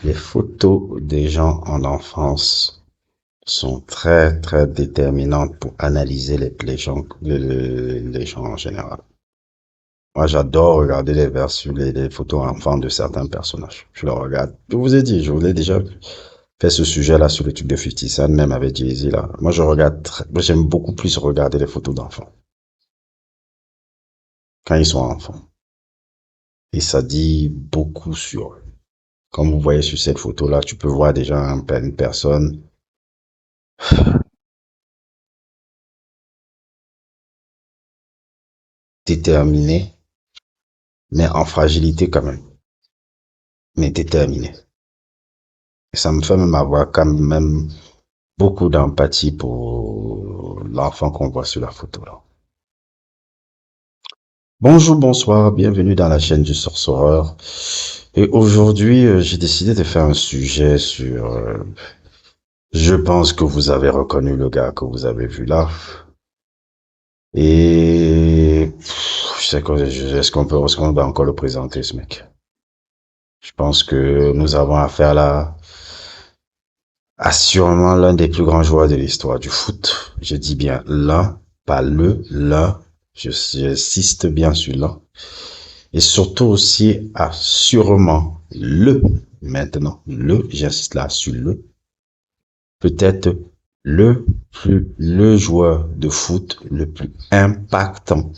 Les photos des gens en enfance sont très très déterminantes pour analyser les gens en général. Moi, j'adore regarder les photos enfants de certains personnages. Je les regarde. Je vous ai dit, je vous l'ai déjà fait ce sujet-là sur le truc de 50 Cent, même avec Jay-Z là. Moi, moi, j'aime beaucoup plus regarder les photos d'enfants quand ils sont enfants. Et ça dit beaucoup sur eux. Comme vous voyez sur cette photo-là, tu peux voir déjà une personne déterminée, mais en fragilité quand même, mais déterminée. Et ça me fait même avoir quand même beaucoup d'empathie pour l'enfant qu'on voit sur la photo là. Bonjour, bonsoir, bienvenue dans la chaîne du Sorcereur. Et aujourd'hui, j'ai décidé de faire un sujet sur... je pense que vous avez reconnu le gars que vous avez vu là. Et je sais que est-ce qu'on va encore le présenter, ce mec? Je pense que nous avons affaire là à sûrement l'un des plus grands joueurs de l'histoire du foot. Je dis bien l'un, pas le, l'un. J'insiste bien sur l'un. Et surtout aussi à sûrement j'insiste là sur peut-être le joueur de foot le plus impactant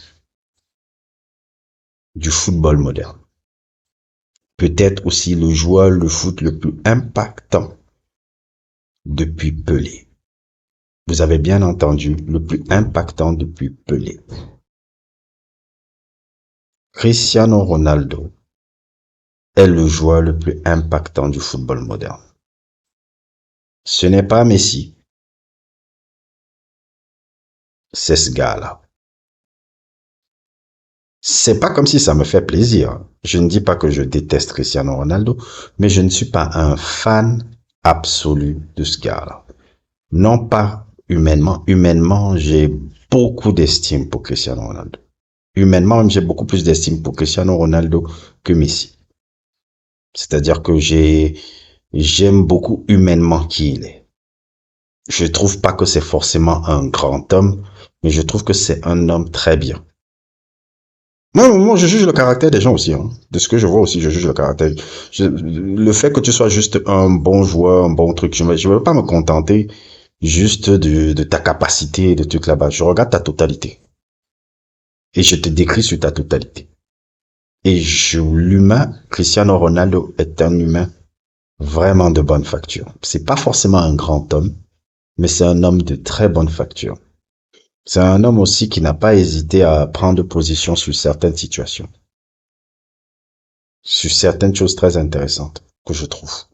du football moderne. Peut-être aussi le joueur de foot le plus impactant depuis Pelé. Vous avez bien entendu, le plus impactant depuis Pelé. Cristiano Ronaldo est le joueur le plus impactant du football moderne. Ce n'est pas Messi, c'est ce gars-là. C'est pas comme si ça me fait plaisir. Je ne dis pas que je déteste Cristiano Ronaldo, mais je ne suis pas un fan absolu de ce gars-là. Non pas humainement. Humainement, j'ai beaucoup d'estime pour Cristiano Ronaldo. Humainement, j'ai beaucoup plus d'estime pour Cristiano Ronaldo que Messi. C'est-à-dire que j'aime beaucoup humainement qui il est. Je trouve pas que c'est forcément un grand homme, mais je trouve que c'est un homme très bien. Moi, je juge le caractère des gens aussi. Hein. De ce que je vois aussi, je juge le caractère. Le fait que tu sois juste un bon joueur, un bon truc, je ne veux pas me contenter juste de ta capacité, de trucs là-bas. Je regarde ta totalité. Et je te décris sur ta totalité. Et l'humain, Cristiano Ronaldo est un humain vraiment de bonne facture. C'est pas forcément un grand homme, mais c'est un homme de très bonne facture. C'est un homme aussi qui n'a pas hésité à prendre position sur certaines situations, sur certaines choses très intéressantes que je trouve.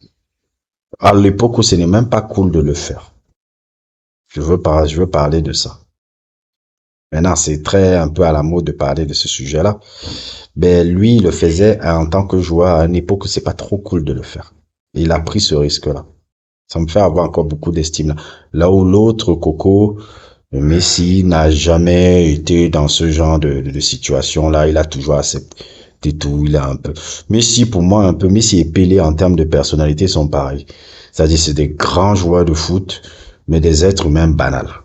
À l'époque où ce n'est même pas cool de le faire. Je veux parler de ça. Maintenant, c'est très un peu à la mode de parler de ce sujet-là. Ben, lui, il le faisait en tant que joueur à une époque où c'est pas trop cool de le faire. Il a pris ce risque-là. Ça me fait avoir encore beaucoup d'estime là. Là où l'autre, Coco, Messi n'a jamais été dans ce genre de situation-là. Il a toujours accepté tout. Il a un peu. Messi, pour moi, un peu. Messi et Pelé, en termes de personnalité, sont pareils. C'est-à-dire, c'est des grands joueurs de foot, mais des êtres humains banals,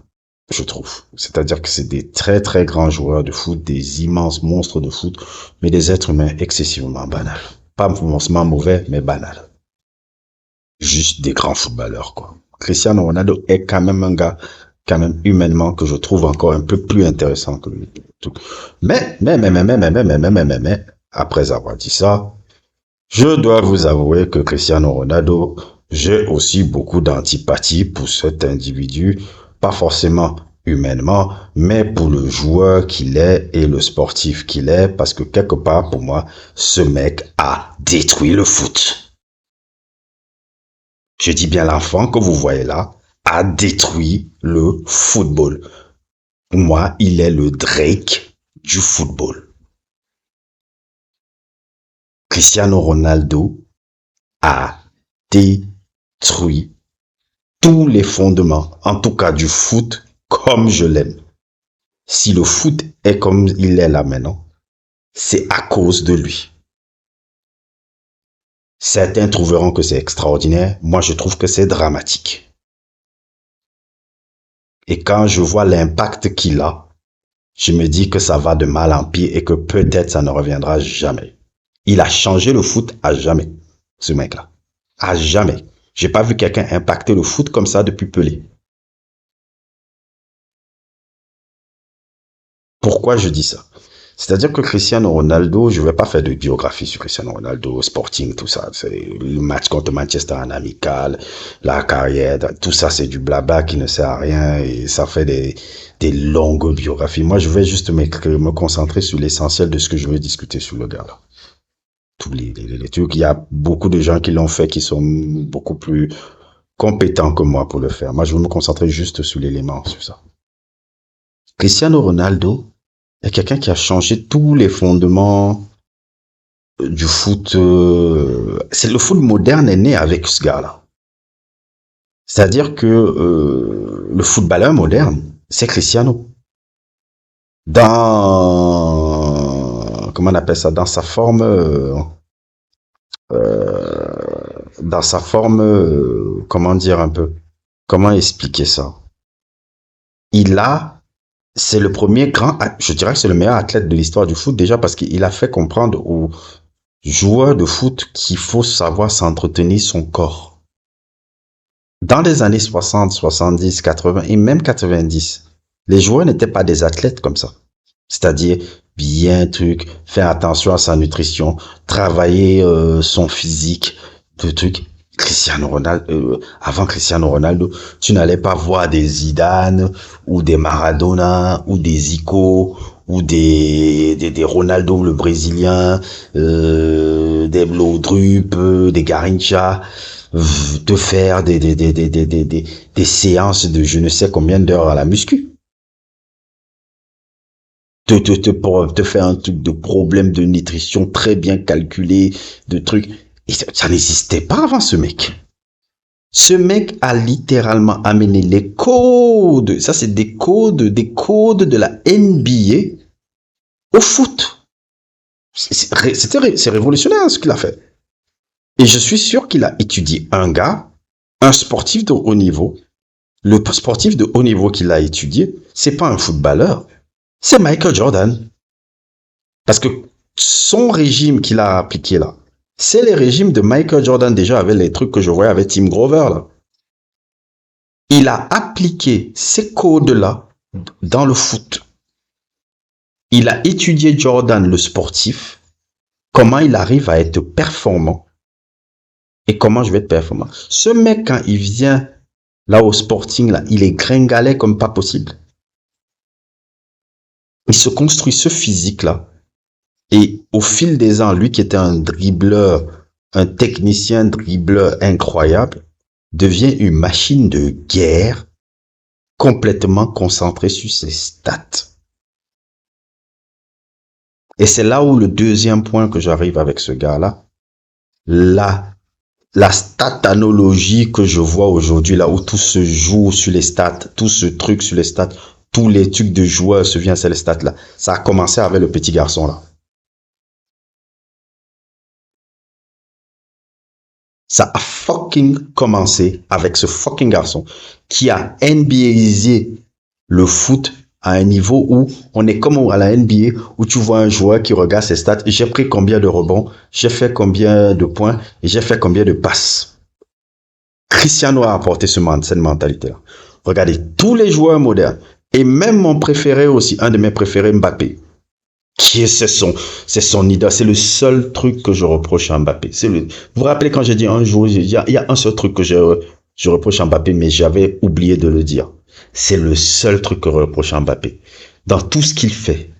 je trouve. C'est-à-dire que c'est des très, très grands joueurs de foot, des immenses monstres de foot, mais des êtres humains excessivement banals. Pas forcément mauvais, mais banals. Juste des grands footballeurs, quoi. Cristiano Ronaldo est quand même un gars, quand même humainement, que je trouve encore un peu plus intéressant que lui. Mais, après avoir dit ça, je dois vous avouer que Cristiano Ronaldo, j'ai aussi beaucoup d'antipathie pour cet individu, pas forcément humainement, mais pour le joueur qu'il est et le sportif qu'il est, parce que quelque part, pour moi, ce mec a détruit le foot. Je dis bien l'enfant que vous voyez là a détruit le football. Pour moi, il est le Drake du football. Cristiano Ronaldo a détruit tous les fondements, en tout cas du foot comme je l'aime. Si le foot est comme il est là maintenant, c'est à cause de lui. Certains trouveront que c'est extraordinaire. Moi, je trouve que c'est dramatique. Et quand je vois l'impact qu'il a, je me dis que ça va de mal en pire et que peut-être ça ne reviendra jamais. Il a changé le foot à jamais, ce mec-là. À jamais. J'ai pas vu quelqu'un impacter le foot comme ça depuis Pelé. Pourquoi je dis ça? C'est-à-dire que Cristiano Ronaldo, je vais pas faire de biographie sur Cristiano Ronaldo, Sporting, tout ça. C'est le match contre Manchester en amical, la carrière, tout ça, c'est du blabla qui ne sert à rien et ça fait des longues biographies. Moi, je vais juste me concentrer sur l'essentiel de ce que je veux discuter sur le gars là. Tous les trucs, il y a beaucoup de gens qui l'ont fait qui sont beaucoup plus compétents que moi pour le faire. Moi, je veux me concentrer juste sur l'élément, sur ça. Cristiano Ronaldo est quelqu'un qui a changé tous les fondements du foot. C'est le foot moderne est né avec ce gars-là. C'est-à-dire que le footballeur moderne, c'est Cristiano. Comment on appelle ça? Dans sa forme, comment dire un peu? Comment expliquer ça? Il a C'est le premier je dirais que c'est le meilleur athlète de l'histoire du foot déjà parce qu'il a fait comprendre aux joueurs de foot qu'il faut savoir s'entretenir son corps. Dans les années 60, 70, 80 et même 90, les joueurs n'étaient pas des athlètes comme ça. C'est-à-dire bien faire attention à sa nutrition, travailler son physique, de trucs. Avant Cristiano Ronaldo, tu n'allais pas voir des Zidane ou des Maradona ou des Zico ou des Ronaldo le Brésilien, des Laudrup, des Garrincha, de faire des séances de je ne sais combien d'heures à la muscu. Pour te faire un truc de problème de nutrition très bien calculé, de trucs. Et ça n'existait pas avant ce mec. Ce mec a littéralement amené les codes, ça c'est des codes de la NBA au foot. C'est révolutionnaire ce qu'il a fait. Et je suis sûr qu'il a étudié un sportif de haut niveau. Le sportif de haut niveau qu'il a étudié, c'est pas un footballeur, c'est Michael Jordan. Parce que son régime qu'il a appliqué là, c'est le régime de Michael Jordan déjà avec les trucs que je voyais avec Tim Grover là. Il a appliqué ces codes-là dans le foot. Il a étudié Jordan, le sportif, comment il arrive à être performant et comment je vais être performant. Ce mec, quand il vient là au Sporting, là, il est gringalet comme pas possible. Il se construit ce physique-là. Et au fil des ans, lui qui était un dribbleur, un technicien dribbleur incroyable, devient une machine de guerre complètement concentrée sur ses stats. Et c'est là où le deuxième point que j'arrive avec ce gars-là, la statanologie que je vois aujourd'hui, là où tout se joue sur les stats, tout ce truc sur les stats, tous les trucs de joueurs se viennent sur les stats là. Ça a commencé avec le petit garçon là. Ça a fucking commencé avec ce fucking garçon qui a NBAisé le foot à un niveau où on est comme à la NBA où tu vois un joueur qui regarde ses stats. J'ai pris combien de rebonds, j'ai fait combien de points et j'ai fait combien de passes. Cristiano a apporté cette mentalité-là. Regardez, tous les joueurs modernes et même mon préféré aussi, un de mes préférés, Mbappé, c'est son idole. C'est le seul truc que je reproche à Mbappé. Vous vous rappelez quand j'ai dit un jour, il y a un seul truc que je reproche à Mbappé, mais j'avais oublié de le dire. C'est le seul truc que je reproche à Mbappé. Dans tout ce qu'il fait,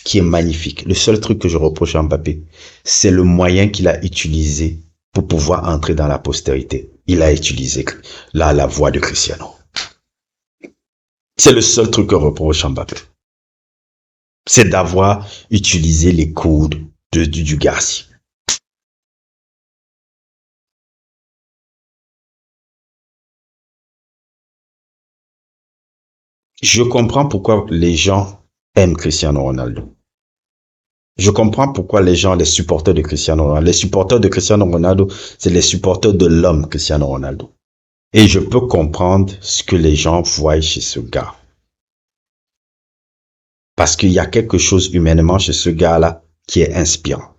qui est magnifique, le seul truc que je reproche à Mbappé, c'est le moyen qu'il a utilisé pour pouvoir entrer dans la postérité. Il a utilisé la voix de Cristiano. C'est le seul truc que je reproche à Mbappé. C'est d'avoir utilisé les codes du Garci. Je comprends pourquoi les gens aiment Cristiano Ronaldo. Je comprends pourquoi les gens, les supporters de Cristiano Ronaldo, les supporters de Cristiano Ronaldo, c'est les supporters de l'homme Cristiano Ronaldo. Et je peux comprendre ce que les gens voient chez ce gars. Parce qu'il y a quelque chose humainement chez ce gars-là qui est inspirant.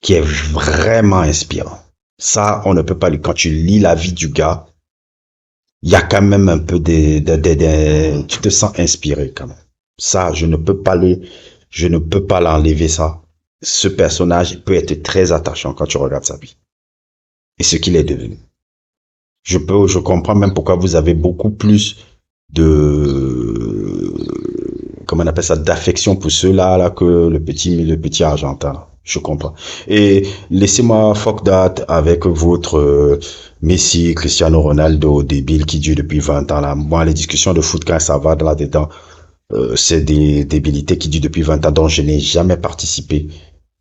Qui est vraiment inspirant. Ça, on ne peut pas lui... Quand tu lis la vie du gars, il y a quand même un peu tu te sens inspiré quand même. Ça, je ne peux pas l'enlever ça. Ce personnage peut être très attachant quand tu regardes sa vie. Et ce qu'il est devenu. Je comprends même pourquoi vous avez beaucoup plus de, comment on appelle ça, d'affection pour ceux-là, là, que le petit Argentin, là. Je comprends. Et laissez-moi fuck that avec votre Messi, Cristiano Ronaldo, débile qui dure depuis 20 ans, là. Moi, les discussions de foot, quand ça va là-dedans, c'est des débilités qui durent depuis 20 ans, dont je n'ai jamais participé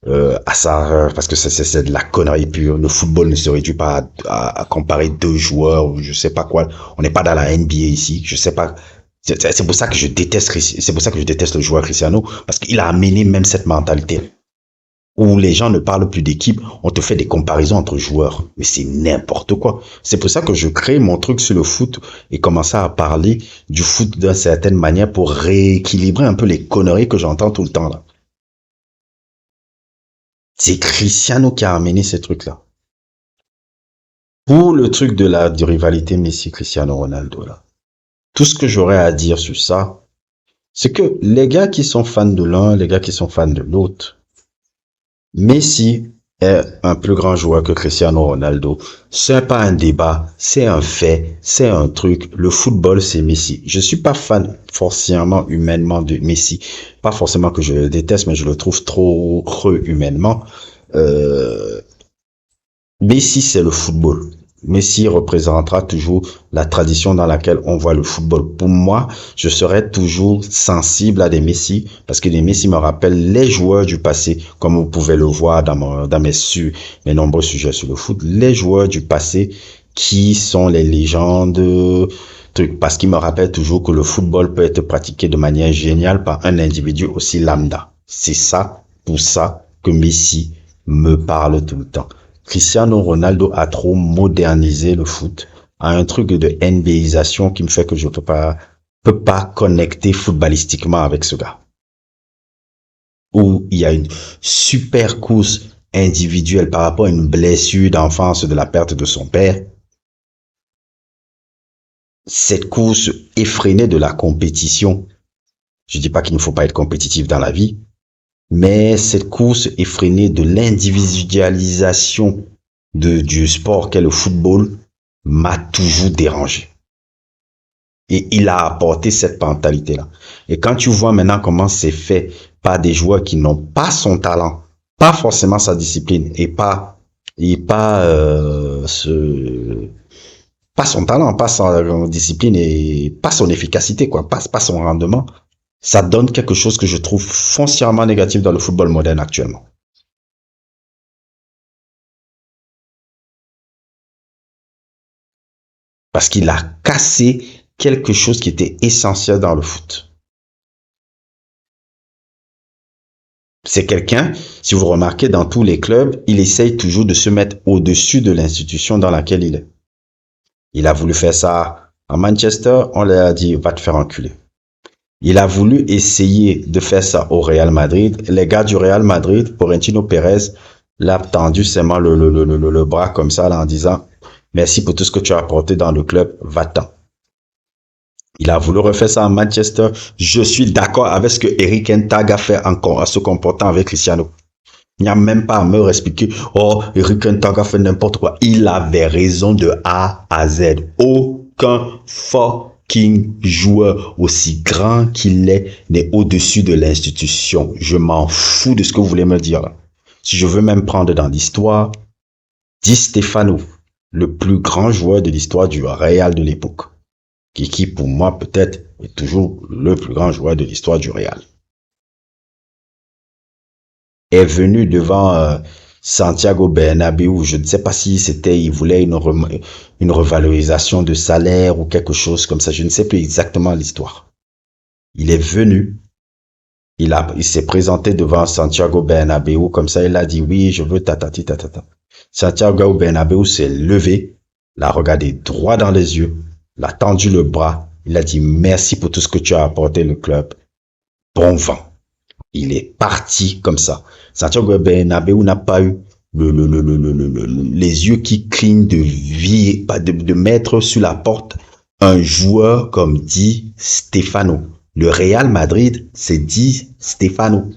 à ça, parce que c'est de la connerie pure. Le football ne se réduit pas à comparer deux joueurs ou je sais pas quoi. On n'est pas dans la NBA ici. Je sais pas. C'est pour ça que je déteste, c'est pour ça que je déteste le joueur Cristiano, parce qu'il a amené même cette mentalité où les gens ne parlent plus d'équipe, on te fait des comparaisons entre joueurs. Mais c'est n'importe quoi. C'est pour ça que je crée mon truc sur le foot et commencer à parler du foot d'une certaine manière pour rééquilibrer un peu les conneries que j'entends tout le temps là. C'est Cristiano qui a amené ces trucs-là. Pour le truc de rivalité Messi-Cristiano Ronaldo, là. Tout ce que j'aurais à dire sur ça, c'est que les gars qui sont fans de l'un, les gars qui sont fans de l'autre, Messi est un plus grand joueur que Cristiano Ronaldo. C'est pas un débat, c'est un fait, c'est un truc. Le football, c'est Messi. Je suis pas fan forcément humainement de Messi. Pas forcément que je le déteste, mais je le trouve trop creux humainement. Euh, Messi, c'est le football. Messi représentera toujours la tradition dans laquelle on voit le football. Pour moi, je serai toujours sensible à des Messi parce que les Messi me rappellent les joueurs du passé, comme vous pouvez le voir dans mes nombreux sujets sur le foot, les joueurs du passé qui sont les légendes, trucs, parce qu'ils me rappellent toujours que le football peut être pratiqué de manière géniale par un individu aussi lambda. C'est ça, pour ça que Messi me parle tout le temps. Cristiano Ronaldo a trop modernisé le foot à un truc de NBAisation qui me fait que je peux pas connecter footballistiquement avec ce gars. Où il y a une super course individuelle par rapport à une blessure d'enfance de la perte de son père. Cette course effrénée de la compétition. Je dis pas qu'il ne faut pas être compétitif dans la vie, mais cette course effrénée de l'individualisation du sport qu'est le football m'a toujours dérangé. Et il a apporté cette mentalité-là. Et quand tu vois maintenant comment c'est fait par des joueurs qui n'ont pas son talent, pas forcément sa discipline, pas son talent, pas sa discipline et pas son efficacité, quoi, pas son rendement, ça donne quelque chose que je trouve foncièrement négatif dans le football moderne actuellement. Parce qu'il a cassé quelque chose qui était essentiel dans le foot. C'est quelqu'un, si vous remarquez, dans tous les clubs, il essaye toujours de se mettre au-dessus de l'institution dans laquelle il est. Il a voulu faire ça à Manchester, on lui a dit, va te faire enculer. Il a voulu essayer de faire ça au Real Madrid. Les gars du Real Madrid, Florentino Pérez, l'a tendu seulement le bras comme ça là, en disant merci pour tout ce que tu as apporté dans le club, va-t'en. Il a voulu refaire ça à Manchester. Je suis d'accord avec ce que Eric Ten Hag a fait en se comportant avec Cristiano. Il n'y a même pas à me expliquer, oh, Eric Ten Hag a fait n'importe quoi. Il avait raison de A à Z. Aucun fucking joueur, aussi grand qu'il est, n'est au-dessus de l'institution. Je m'en fous de ce que vous voulez me dire là. Si je veux même prendre dans l'histoire, Di Stefano, le plus grand joueur de l'histoire du Real de l'époque, qui pour moi peut-être est toujours le plus grand joueur de l'histoire du Real, est venu devant Santiago Bernabéu. Je ne sais pas si il voulait une revalorisation de salaire ou quelque chose comme ça. Je ne sais plus exactement l'histoire. Il est venu, il s'est présenté devant Santiago Bernabéu, comme ça, il a dit, oui, je veux tatati tatata. Santiago Bernabéu s'est levé, l'a regardé droit dans les yeux, l'a tendu le bras, il a dit, merci pour tout ce que tu as apporté le club. Bon vent. Il est parti comme ça. Santiago Bernabéu n'a pas eu les yeux qui clignent de vie, de mettre sur la porte un joueur comme dit Stefano. Le Real Madrid, c'est dit Stefano.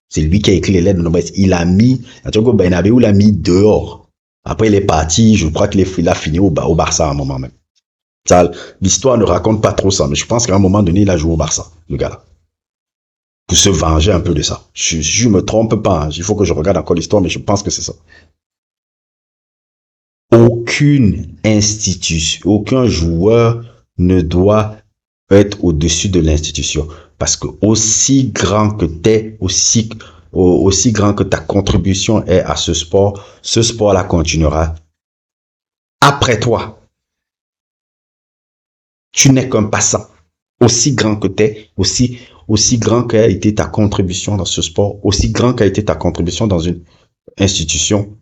C'est lui qui a écrit les lettres de noblesse. Il a mis, Santiago Bernabéu l'a mis dehors. Après, il est parti, je crois qu'il a fini au Barça à un moment même. L'histoire ne raconte pas trop ça, mais je pense qu'à un moment donné, il a joué au Barça, le gars-là. Pour se venger un peu de ça. Je me trompe pas, hein. Il faut que je regarde encore l'histoire, mais je pense que c'est ça. Aucune institution, aucun joueur ne doit être au-dessus de l'institution. Parce que aussi grand que t'es, aussi grand que ta contribution est à ce sport-là continuera après toi. Tu n'es qu'un passant. Aussi grand que t'es, aussi grand qu'a été ta contribution dans ce sport, aussi grand qu'a été ta contribution dans une institution,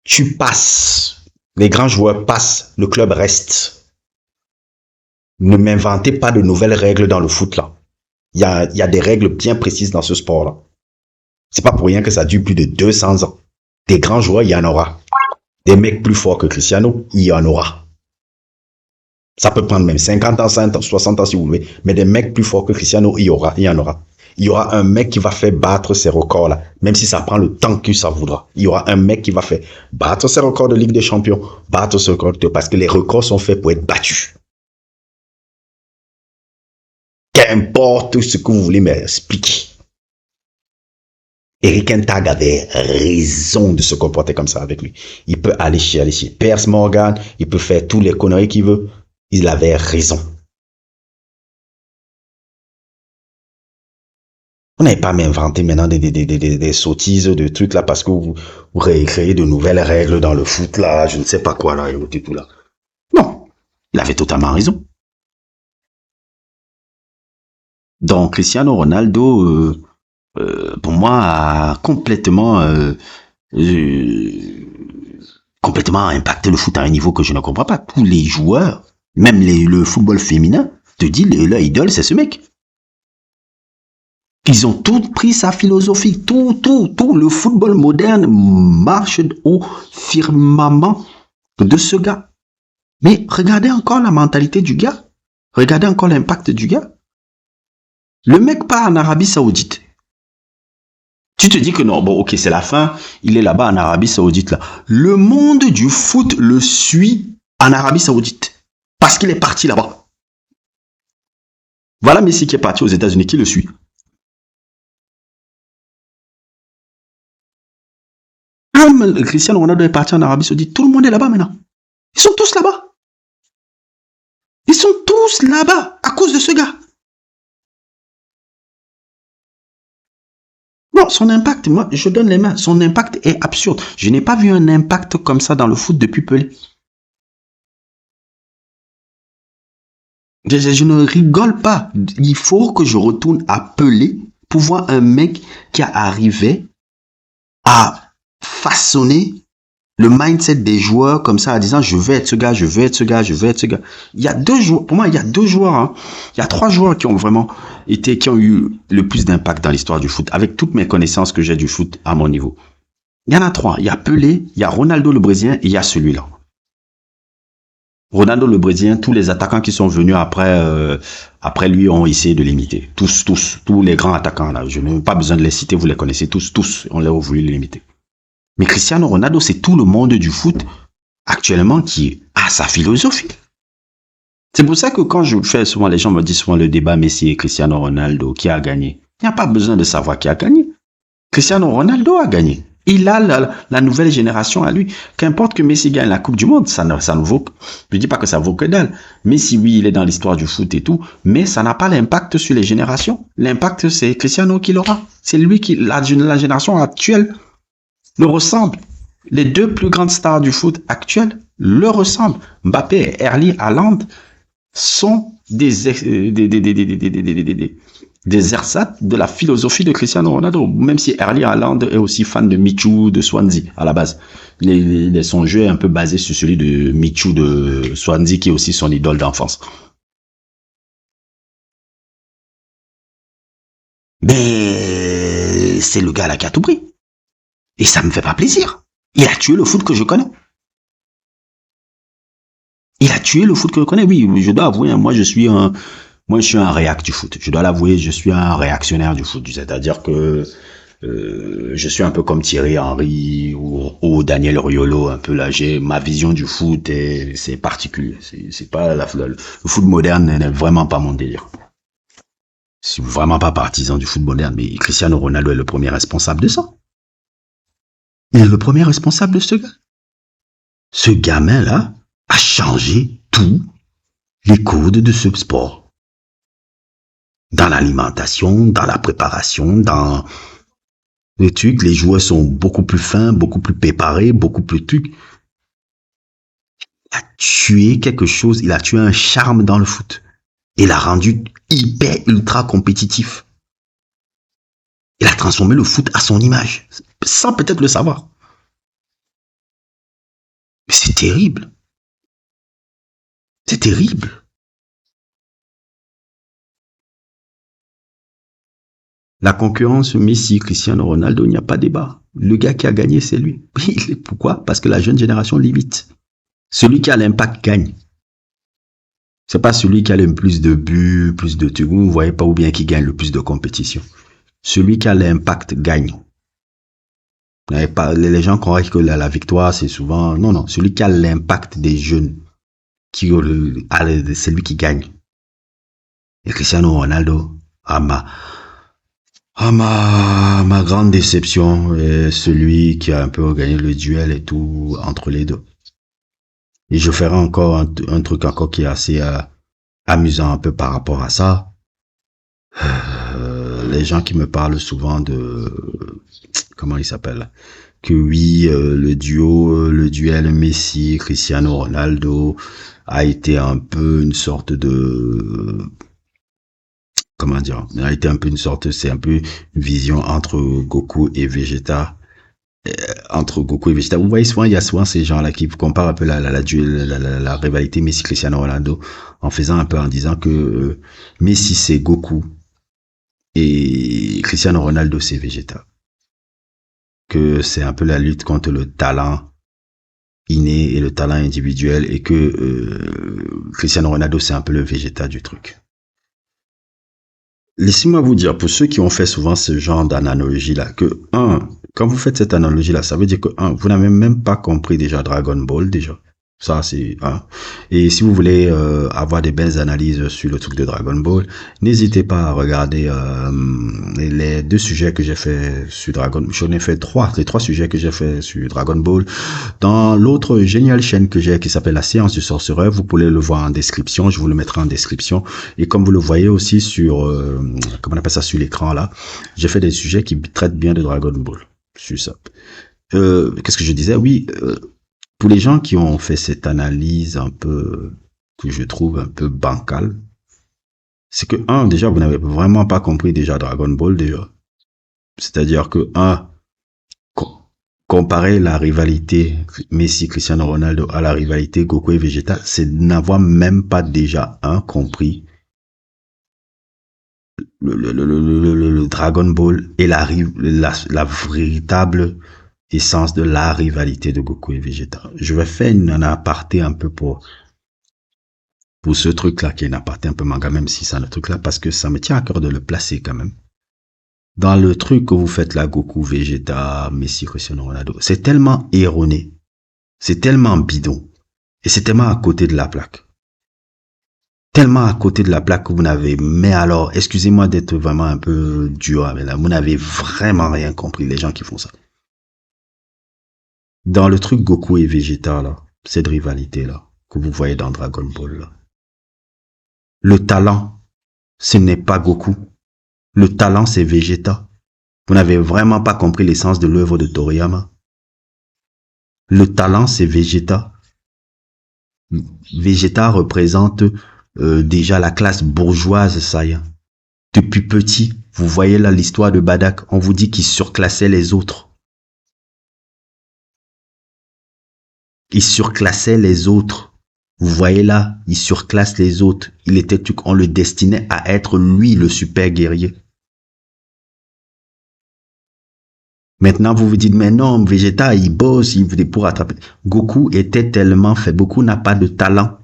tu passes. Les grands joueurs passent, le club reste. Ne m'inventez pas de nouvelles règles dans le foot là. Il y a des règles bien précises dans ce sport là. C'est pas pour rien que ça dure plus de 200 ans. Des grands joueurs, il y en aura. Des mecs plus forts que Cristiano, il y en aura. Ça peut prendre même 50 ans, 50 ans, 60 ans si vous voulez. Mais des mecs plus forts que Cristiano, il y en aura. Il y aura un mec qui va faire battre ces records-là. Même si ça prend le temps que ça voudra. Il y aura un mec qui va faire battre ces records de Ligue des Champions. Battre ce record parce que les records sont faits pour être battus. Qu'importe ce que vous voulez m'expliquer. Eric Ten Hag avait raison de se comporter comme ça avec lui. Il peut aller chez Piers Morgan. Il peut faire tous les conneries qu'il veut. Il avait raison. Vous n'avez pas m'inventé maintenant des sottises, de trucs là, parce que vous récréez de nouvelles règles dans le foot là, je ne sais pas quoi là, et tout là. Non, il avait totalement raison. Donc, Cristiano Ronaldo, pour moi, a complètement impacté le foot à un niveau que je ne comprends pas. Tous les joueurs, même le football féminin, te dit, leur idole, c'est ce mec. Ils ont tout pris sa philosophie, tout le football moderne marche au firmament de ce gars. Mais regardez encore la mentalité du gars. Regardez encore l'impact du gars. Le mec part en Arabie Saoudite. Tu te dis que non, bon, ok, c'est la fin. Il est là-bas en Arabie Saoudite, là. Le monde du foot le suit en Arabie Saoudite. Parce qu'il est parti là-bas. Voilà Messi qui est parti aux États-Unis, qui le suit. Comme Cristiano Ronaldo est parti en Arabie Saoudite, tout le monde est là-bas maintenant. Ils sont tous là-bas. Ils sont tous là-bas à cause de ce gars. Bon, son impact, moi, je donne les mains. Son impact est absurde. Je n'ai pas vu un impact comme ça dans le foot depuis Pelé. Je ne rigole pas. Il faut que je retourne à Pelé pour voir un mec qui arrivait à façonner le mindset des joueurs comme ça en disant je vais être ce gars, je vais être ce gars, je vais être ce gars. Il y a deux joueurs, pour moi il y a deux joueurs, hein. Il y a trois joueurs qui ont vraiment qui ont eu le plus d'impact dans l'histoire du foot avec toutes mes connaissances que j'ai du foot à mon niveau. Il y en a trois, il y a Pelé, il y a Ronaldo le Brésilien et il y a celui-là. Ronaldo le Brésilien, tous les attaquants qui sont venus après lui ont essayé de l'imiter. Tous les grands attaquants là, je n'ai pas besoin de les citer, vous les connaissez tous, on les a voulu l'imiter. Mais Cristiano Ronaldo, c'est tout le monde du foot actuellement qui a sa philosophie. C'est pour ça que quand je fais souvent, les gens me disent souvent le débat Messi et Cristiano Ronaldo, qui a gagné? Il n'y a pas besoin de savoir qui a gagné. Cristiano Ronaldo a gagné. Il a la nouvelle génération à lui. Qu'importe que Messi gagne la Coupe du Monde, ça ne vaut, je dis pas que ça vaut que dalle. Messi, oui, il est dans l'histoire du foot et tout, mais ça n'a pas l'impact sur les générations. L'impact, c'est Cristiano qui l'aura. C'est lui qui, la génération actuelle, le ressemble. Les deux plus grandes stars du foot actuel le ressemblent. Mbappé et Erling Haaland sont des ersatz de la philosophie de Cristiano Ronaldo. Même si Erling Haaland est aussi fan de Michu de Swansea à la base. Son jeu est un peu basé sur celui de Michu de Swansea qui est aussi son idole d'enfance. Mais c'est le gars là qui a tout pris. Et ça me fait pas plaisir. Il a tué le foot que je connais. Il a tué le foot que je connais. Oui, je dois avouer, moi je suis un réac du foot. Je dois l'avouer, je suis un réactionnaire du foot. C'est-à-dire que je suis un peu comme Thierry Henry ou Daniel Riolo, un peu là. J'ai ma vision du foot et c'est particulier. C'est pas le foot moderne n'est vraiment pas mon délire. Je suis vraiment pas partisan du foot moderne, mais Cristiano Ronaldo est le premier responsable de ça. Il est le premier responsable de ce gars. Ce gamin-là a changé tous les codes de ce sport. Dans l'alimentation, dans la préparation, dans les trucs, les joueurs sont beaucoup plus fins, beaucoup plus préparés, beaucoup plus trucs. Il a tué quelque chose, il a tué un charme dans le foot. Il l'a rendu hyper, ultra compétitif. Il a transformé le foot à son image, sans peut-être le savoir. Mais c'est terrible. C'est terrible. La concurrence Messi, Cristiano Ronaldo, il n'y a pas débat. Le gars qui a gagné, c'est lui. Pourquoi? Parce que la jeune génération limite. Celui qui a l'impact gagne. C'est pas celui qui a le plus de buts, plus de trucs. Vous ne voyez pas ou bien qui gagne le plus de compétition. Celui qui a l'impact gagne. Les gens croient que la victoire, c'est souvent... Non, celui qui a l'impact des jeunes, c'est lui qui gagne. Et Cristiano Ronaldo, ma grande déception est celui qui a un peu gagné le duel et tout entre les deux. Et je ferai encore un truc encore qui est assez amusant un peu par rapport à ça. Les gens qui me parlent souvent de... Comment il s'appelle? Que oui, le duel Messi, Cristiano Ronaldo a été un peu une sorte de... Comment dire? A été un peu une sorte... C'est un peu une vision entre Goku et Vegeta. Entre Goku et Vegeta. Vous voyez souvent, il y a souvent ces gens-là qui comparent un peu la rivalité Messi-Cristiano Ronaldo en faisant un peu, en disant que Messi c'est Goku et Cristiano Ronaldo c'est Vegeta. Que c'est un peu la lutte contre le talent inné et le talent individuel et que Cristiano Ronaldo c'est un peu le Vegeta du truc. Laissez-moi vous dire, pour ceux qui ont fait souvent ce genre d'analogie-là, que quand vous faites cette analogie-là, ça veut dire que vous n'avez même pas compris déjà Dragon Ball déjà. Ça, c'est Et si vous voulez avoir des belles analyses sur le truc de Dragon Ball, n'hésitez pas à regarder les 2 sujets que j'ai fait sur Dragon Ball. J'en ai fait les 3 sujets que j'ai fait sur Dragon Ball. Dans l'autre géniale chaîne que j'ai qui s'appelle La Séance du Sorcereur, vous pouvez le voir en description. Je vous le mettrai en description. Et comme vous le voyez aussi sur, comment on appelle ça, sur l'écran là, j'ai fait des sujets qui traitent bien de Dragon Ball. Sur ça. Qu'est-ce que je disais? Oui, pour les gens qui ont fait cette analyse un peu, que je trouve un peu bancale, c'est que, déjà, vous n'avez vraiment pas compris déjà Dragon Ball, déjà. C'est-à-dire que, comparer la rivalité Messi-Cristiano Ronaldo à la rivalité Goku et Vegeta, c'est n'avoir même pas déjà, compris le Dragon Ball et la véritable essence de la rivalité de Goku et Vegeta. Je vais faire un aparté un peu pour ce truc-là, qui est un aparté un peu manga, même si c'est un truc-là, parce que ça me tient à cœur de le placer quand même. Dans le truc que vous faites là, Goku, Vegeta, Messi, Cristiano Ronaldo, c'est tellement erroné, c'est tellement bidon, et c'est tellement à côté de la plaque. Tellement à côté de la plaque que vous n'avez, mais alors, excusez-moi d'être vraiment un peu dur, mais là, vous n'avez vraiment rien compris, les gens qui font ça. Dans le truc Goku et Vegeta, là, cette rivalité-là, que vous voyez dans Dragon Ball, là, le talent, ce n'est pas Goku. Le talent, c'est Vegeta. Vous n'avez vraiment pas compris l'essence de l'œuvre de Toriyama. Le talent, c'est Vegeta. Vegeta représente déjà la classe bourgeoise Saiyan. Depuis petit, vous voyez là l'histoire de Badak, on vous dit qu'il surclassait les autres. Il surclassait les autres. Vous voyez là, il surclasse les autres. On le destinait à être lui le super guerrier. Maintenant, vous vous dites, mais non, Vegeta, il bosse, il voulait pour attraper. Goku était tellement faible. Goku n'a pas de talent.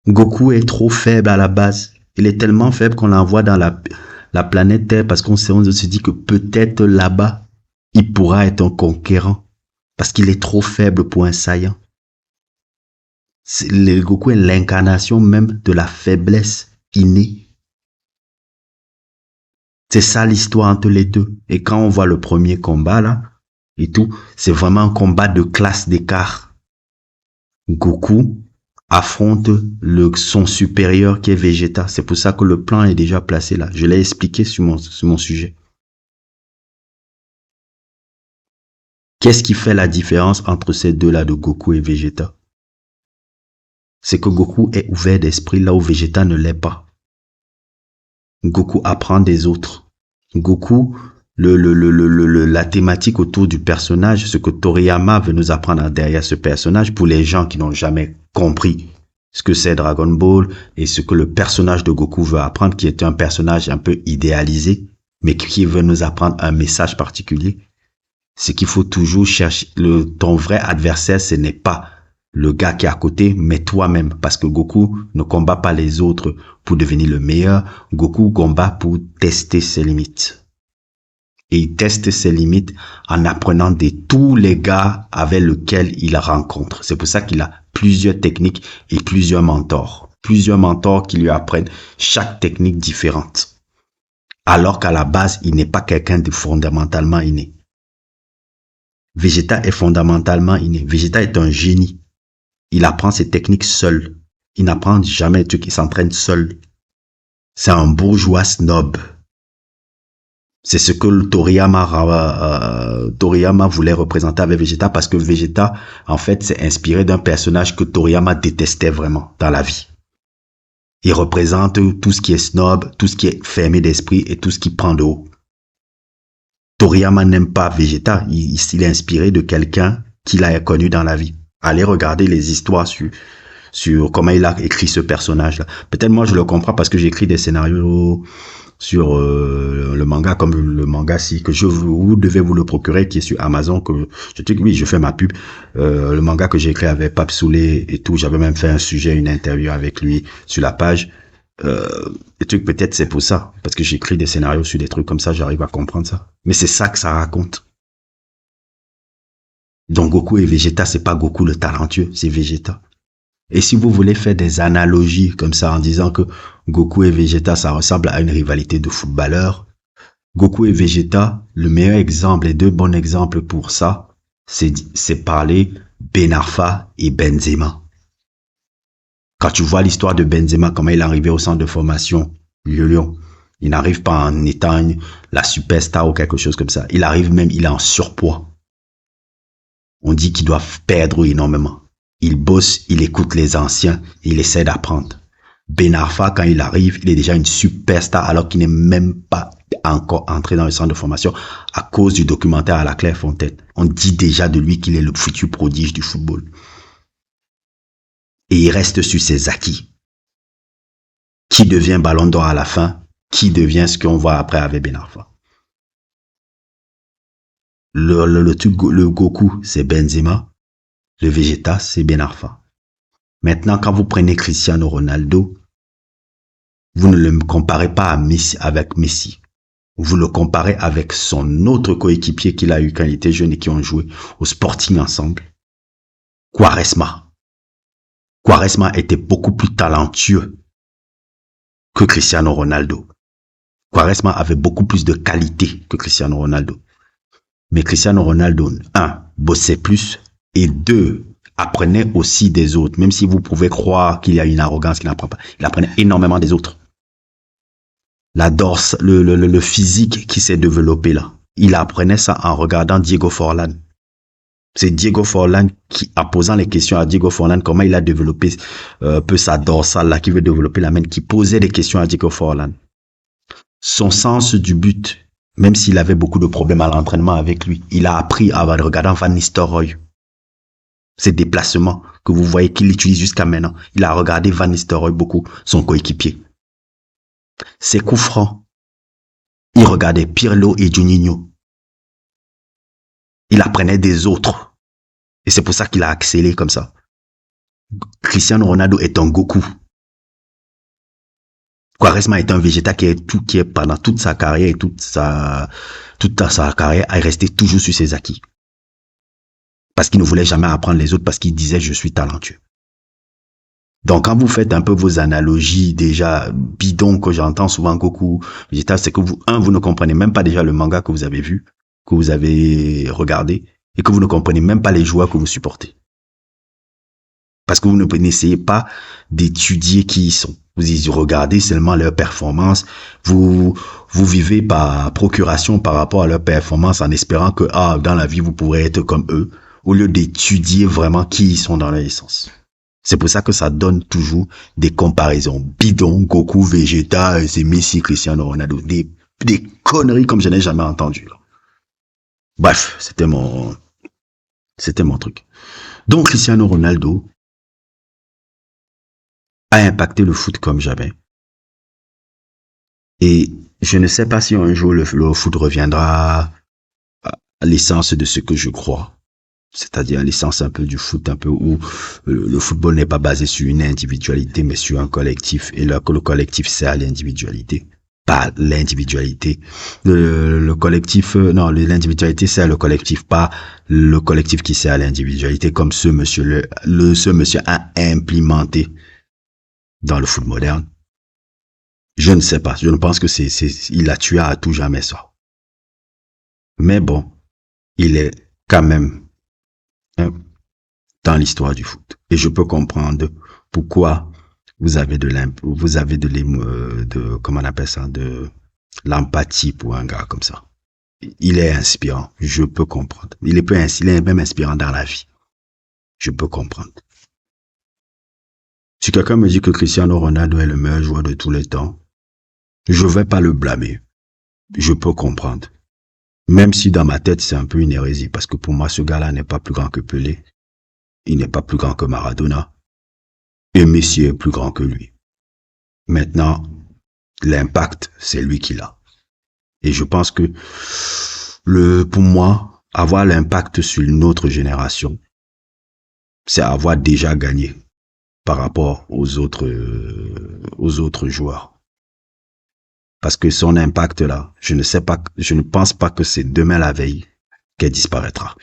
Goku est trop faible à la base. Il est tellement faible qu'on l'envoie dans la planète Terre parce qu'on se dit que peut-être là-bas, il pourra être un conquérant. Parce qu'il est trop faible pour un Saiyan. Le Goku est l'incarnation même de la faiblesse innée. C'est ça l'histoire entre les deux. Et quand on voit le premier combat là, et tout, c'est vraiment un combat de classe d'écart. Goku affronte son supérieur qui est Vegeta. C'est pour ça que le plan est déjà placé là. Je l'ai expliqué sur mon sujet. Qu'est-ce qui fait la différence entre ces deux-là de Goku et Vegeta? C'est que Goku est ouvert d'esprit là où Vegeta ne l'est pas. Goku apprend des autres. Goku, la thématique autour du personnage, ce que Toriyama veut nous apprendre derrière ce personnage, pour les gens qui n'ont jamais compris ce que c'est Dragon Ball et ce que le personnage de Goku veut apprendre, qui est un personnage un peu idéalisé, mais qui veut nous apprendre un message particulier, c'est qu'il faut toujours chercher ton vrai adversaire, ce n'est pas le gars qui est à côté, mais toi-même, parce que Goku ne combat pas les autres pour devenir le meilleur. Goku combat pour tester ses limites. Et il teste ses limites en apprenant de tous les gars avec lesquels il rencontre. C'est pour ça qu'il a plusieurs techniques et plusieurs mentors. Plusieurs mentors qui lui apprennent chaque technique différente. Alors qu'à la base, il n'est pas quelqu'un de fondamentalement inné. Vegeta est fondamentalement inné. Vegeta est un génie. Il apprend ses techniques seul. Il n'apprend jamais des trucs, il s'entraîne seul. C'est un bourgeois snob. C'est ce que Toriyama voulait représenter avec Vegeta, parce que Vegeta, en fait, s'est inspiré d'un personnage que Toriyama détestait vraiment dans la vie. Il représente tout ce qui est snob, tout ce qui est fermé d'esprit et tout ce qui prend de haut. Toriyama n'aime pas Vegeta. Il est inspiré de quelqu'un qu'il a connu dans la vie. Allez regarder les histoires sur comment il a écrit ce personnage-là. Peut-être moi je le comprends parce que j'écris des scénarios sur le manga, comme le manga si que vous devez vous le procurer, qui est sur Amazon, que je dis que oui, je fais ma pub. Le manga que j'ai écrit avec Pape Soulé et tout, j'avais même fait un sujet, une interview avec lui sur la page. Les trucs, peut-être c'est pour ça, parce que j'écris des scénarios sur des trucs comme ça, j'arrive à comprendre ça. Mais c'est ça que ça raconte. Donc Goku et Vegeta, c'est pas Goku le talentueux, c'est Vegeta. Et si vous voulez faire des analogies comme ça en disant que Goku et Vegeta, ça ressemble à une rivalité de footballeurs, Goku et Vegeta, le meilleur exemple, les deux bons exemples pour ça, c'est parler Ben Arfa et Benzema. Quand tu vois l'histoire de Benzema, comment il est arrivé au centre de formation, le Lion, il n'arrive pas en étant la superstar ou quelque chose comme ça. Il arrive même, il est en surpoids. On dit qu'il doit perdre énormément. Il bosse, il écoute les anciens, il essaie d'apprendre. Ben Arfa, quand il arrive, il est déjà une superstar alors qu'il n'est même pas encore entré dans le centre de formation à cause du documentaire à la Clairefontaine. On dit déjà de lui qu'il est le futur prodige du football. Et il reste sur ses acquis. Qui devient Ballon d'Or à la fin? Qui devient ce qu'on voit après avec Ben Arfa? Le Goku, c'est Benzema. Le Vegeta, c'est Ben Arfa. Maintenant, quand vous prenez Cristiano Ronaldo, vous ne le comparez pas avec Messi. Vous le comparez avec son autre coéquipier qu'il a eu quand il était jeune et qui ont joué au Sporting ensemble. Quaresma. Quaresma était beaucoup plus talentueux que Cristiano Ronaldo. Quaresma avait beaucoup plus de qualité que Cristiano Ronaldo. Mais Cristiano Ronaldo, 1, bossait plus, et 2, apprenait aussi des autres. Même si vous pouvez croire qu'il y a une arrogance qu'il n'apprend pas, il apprenait énormément des autres. Le physique qui s'est développé là, il apprenait ça en regardant Diego Forlán. C'est Diego Forlán qui, en posant les questions à Diego Forlán, comment il a développé peu sa dorsale là, qui veut développer la main, qui posait des questions à Diego Forlán. son sens du but, même s'il avait beaucoup de problèmes à l'entraînement avec lui, il a appris à regarder Van Nistelrooy. Ses déplacements que vous voyez qu'il utilise jusqu'à maintenant. Il a regardé Van Nistelrooy beaucoup, son coéquipier. Ses coups francs, il regardait Pirlo et Juninho. Il apprenait des autres. Et c'est pour ça qu'il a accéléré comme ça. Cristiano Ronaldo est un Goku. Quaresma est un végétal qui est pendant toute sa carrière et toute sa carrière est resté toujours sur ses acquis. Parce qu'il ne voulait jamais apprendre les autres parce qu'il disait je suis talentueux. Donc quand vous faites un peu vos analogies déjà bidons que j'entends souvent Goku, végétal, c'est que vous ne comprenez même pas déjà le manga que vous avez vu, que vous avez regardé et que vous ne comprenez même pas les joueurs que vous supportez. Parce que vous n'essayez pas d'étudier qui ils sont. Vous y regardez seulement leur performance. Vous vivez par procuration par rapport à leur performance en espérant que dans la vie, vous pourrez être comme eux, au lieu d'étudier vraiment qui ils sont dans leur essence. C'est pour ça que ça donne toujours des comparaisons bidons, Goku, Vegeta, c'est Messi, Cristiano Ronaldo, des conneries comme je n'ai jamais entendu. Là. Bref, c'était mon truc. Donc Cristiano Ronaldo a impacté le foot comme jamais. Et je ne sais pas si un jour le foot reviendra à l'essence de ce que je crois. C'est-à-dire l'essence un peu du foot, un peu où le football n'est pas basé sur une individualité, mais sur un collectif. Et le collectif sert à l'individualité. Pas l'individualité. L'individualité sert le collectif, pas le collectif qui sert à l'individualité, comme ce monsieur a implémenté dans le foot moderne. Je ne sais pas. Je ne pense que il a tué à tout jamais ça. Mais bon, il est quand même dans l'histoire du foot. Et je peux comprendre pourquoi vous avez de comment on appelle ça, de l'empathie pour un gars comme ça. Il est inspirant. Je peux comprendre. Il est même inspirant dans la vie. Je peux comprendre. Si quelqu'un me dit que Cristiano Ronaldo est le meilleur joueur de tous les temps, je vais pas le blâmer. Je peux comprendre. Même si dans ma tête, c'est un peu une hérésie, parce que pour moi, ce gars-là n'est pas plus grand que Pelé. Il n'est pas plus grand que Maradona. Et Messi est plus grand que lui. Maintenant, l'impact, c'est lui qui l'a. Et je pense que pour moi, avoir l'impact sur une autre génération, c'est avoir déjà gagné par rapport aux autres joueurs. Parce que son impact là, je ne pense pas que c'est demain la veille qu'elle disparaîtra.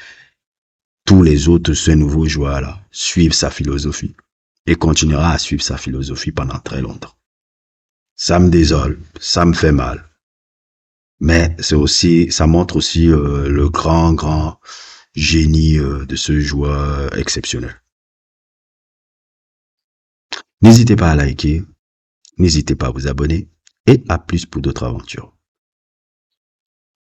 Tous les autres, ce nouveau joueur là, suivent sa philosophie et continuera à suivre sa philosophie pendant très longtemps. Ça me désole, ça me fait mal. Mais ça montre aussi le grand génie de ce joueur exceptionnel. N'hésitez pas à liker, n'hésitez pas à vous abonner et à plus pour d'autres aventures.